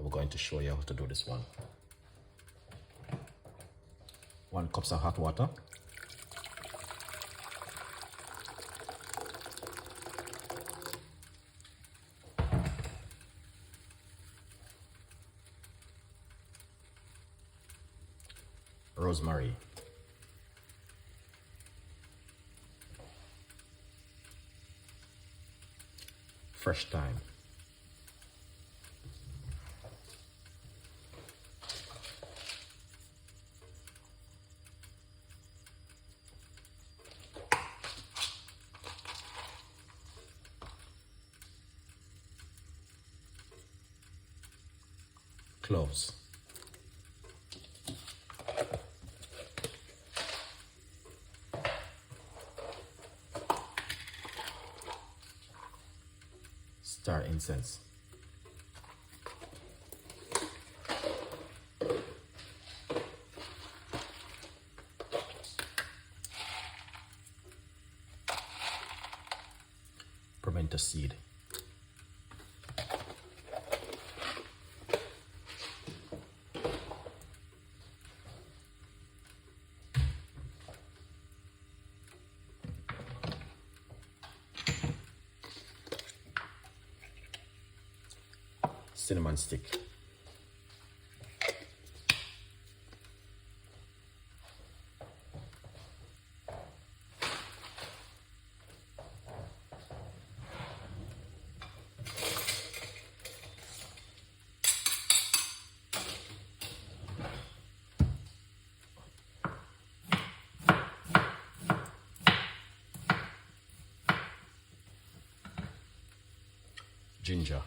we're going to show you how to do this one. 1 cup of hot water. Rosemary. Fresh thyme. Cloves. Star incense. Pimento seed. Cinnamon stick. Ginger.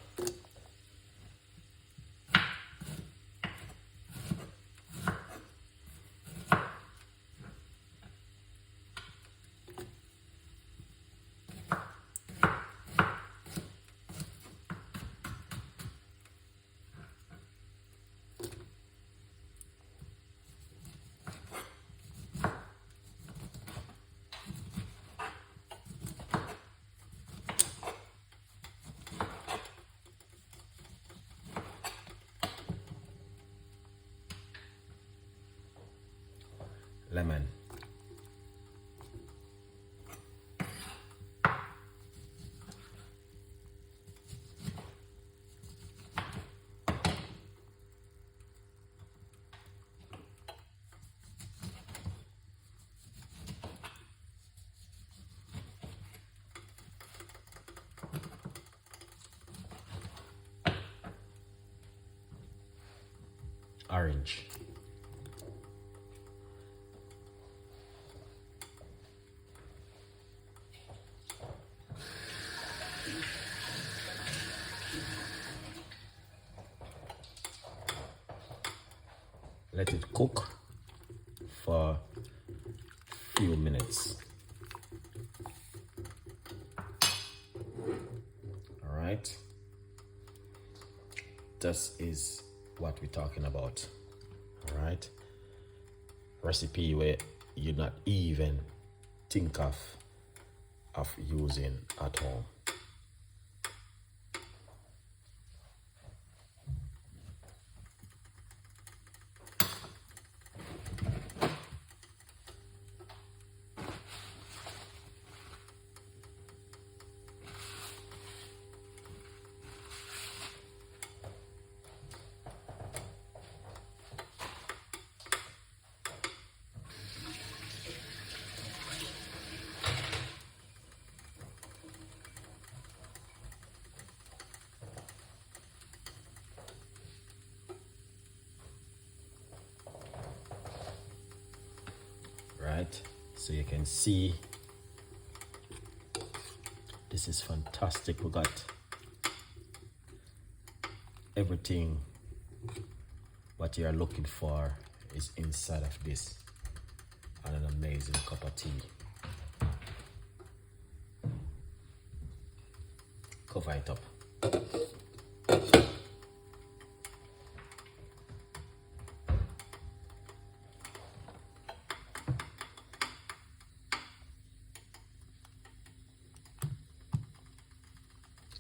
Lemon. Orange. Let it cook for a few minutes. All right. This is what we're talking about. All right. Recipe where you not even think of using at home. Right, so you can see this is fantastic. We got everything what you are looking for is inside of this, and an amazing cup of tea. Cover it up.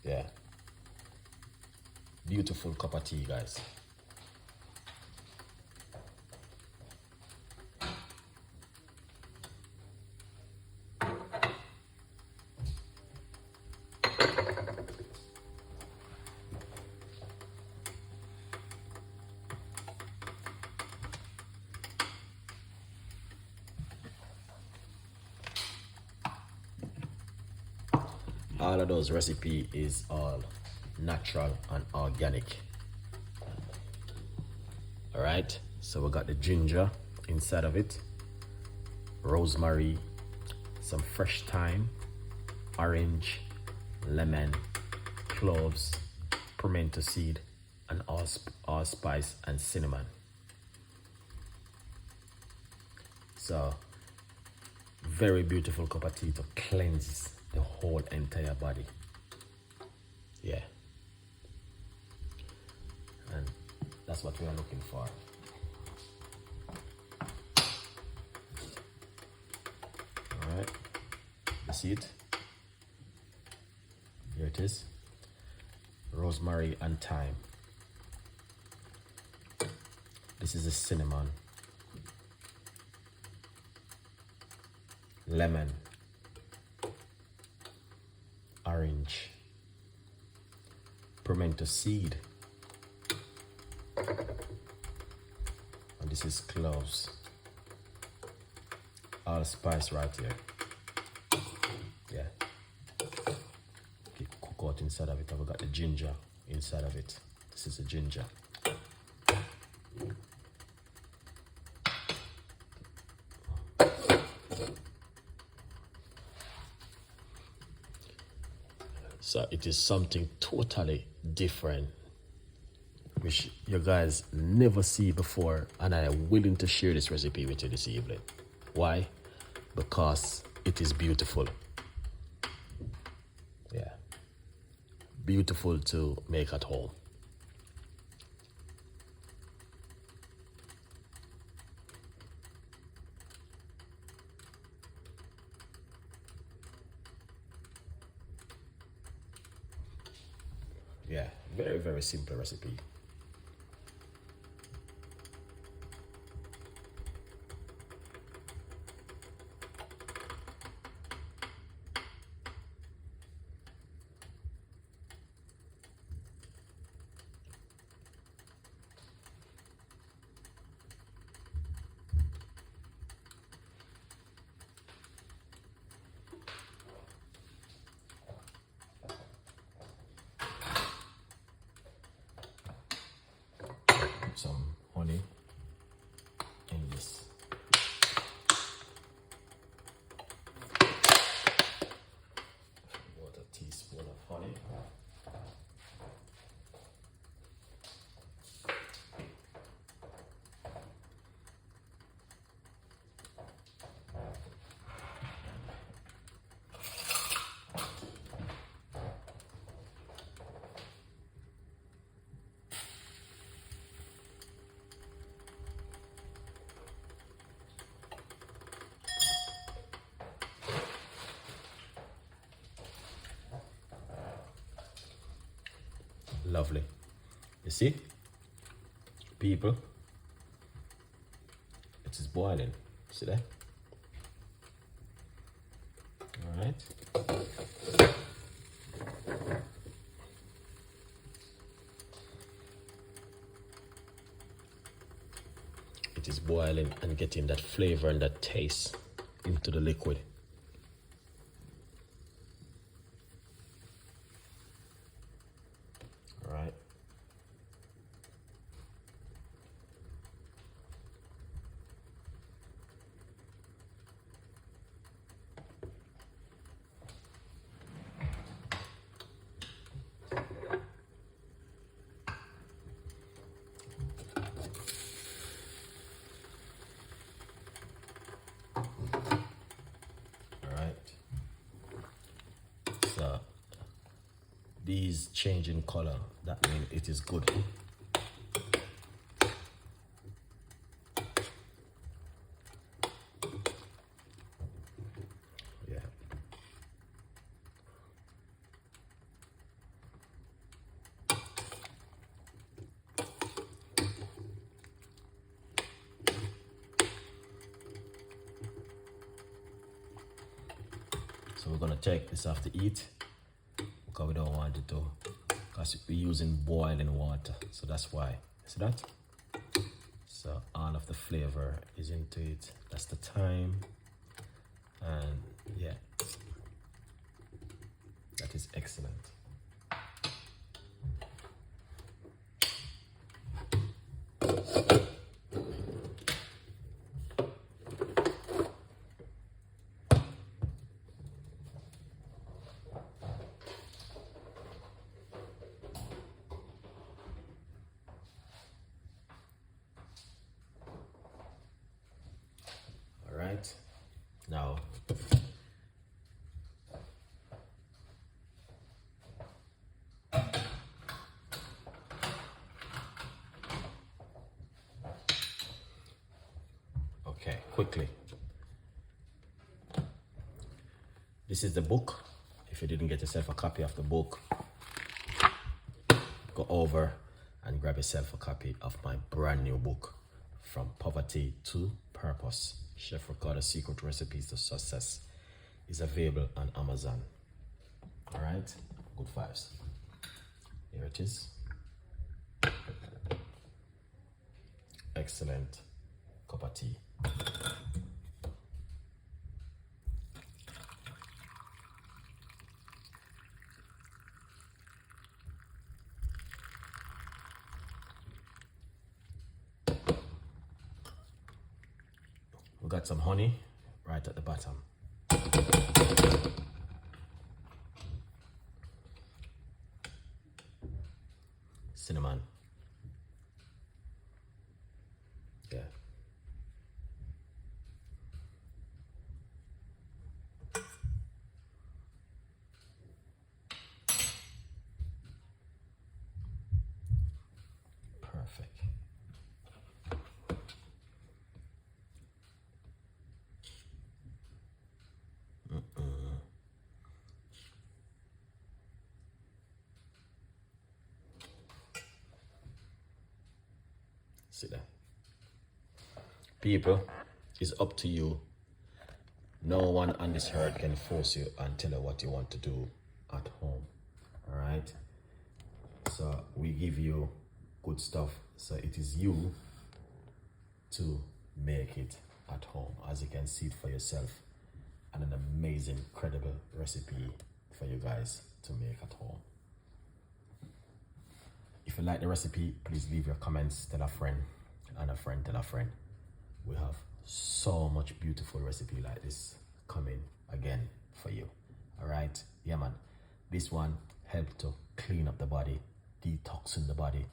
Yeah. beautiful cup of tea, guys. All of those recipe is all natural and organic. All right, so we got the ginger inside of it, rosemary, some fresh thyme, orange, lemon, cloves, pimento seed, and allspice and cinnamon. So very beautiful cup of tea to cleanse the whole entire body. Yeah, and that's what we are looking for. All right, you see it? Here it is. Rosemary and thyme. This is the cinnamon, lemon, orange, pimento seed, and this is cloves. Allspice right here. Yeah. Okay, cook out inside of it. I've got the ginger inside of it. This is the ginger. So it is something totally different, which you guys never see before, and I am willing to share this recipe with you this evening. Why? Because it is beautiful. Yeah. Beautiful to make at home. Yeah, very, very simple recipe. Some honey in this. About a teaspoon of honey. Lovely. You see, people, it is boiling. See that? All right. It is boiling and getting that flavor and that taste into the liquid. Right. So these change in color, that means it is good. Yeah. gonna take this off the heat because we don't want it to, because we're using boiling water, so that's why. See that? So all of the flavor is into it. That's the thyme, and yeah, that is excellent. All right, now okay, quickly. This is the book. If you didn't get yourself a copy of the book, go over and grab yourself a copy of my brand new book, From Poverty to Purpose, Chef Ricardo's Secret Recipes to Success. Is available on Amazon. All right, good vibes. Here it is. Excellent cup of tea. We got some honey right at the bottom. Cinnamon. Yeah. Perfect. See that? People, it's up to you. No one on this earth can force you and tell you what you want to do at home. All right? So we give you good stuff. So it is you to make it at home. As you can see it for yourself. And an amazing, incredible recipe for you guys to make at home. If you like the recipe, please leave your comments, tell a friend, and a friend tell a friend. We have so much beautiful recipe like this coming again for you. All right, yeah man, this one help to clean up the body, detoxing the body,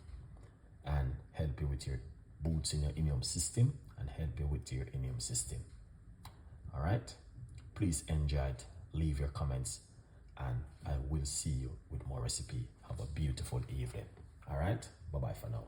and help you with your boots in your immune system, and help you with your immune system. All right, please enjoy it, leave your comments, and I will see you with more recipe. Have a beautiful evening. All right, bye bye for now.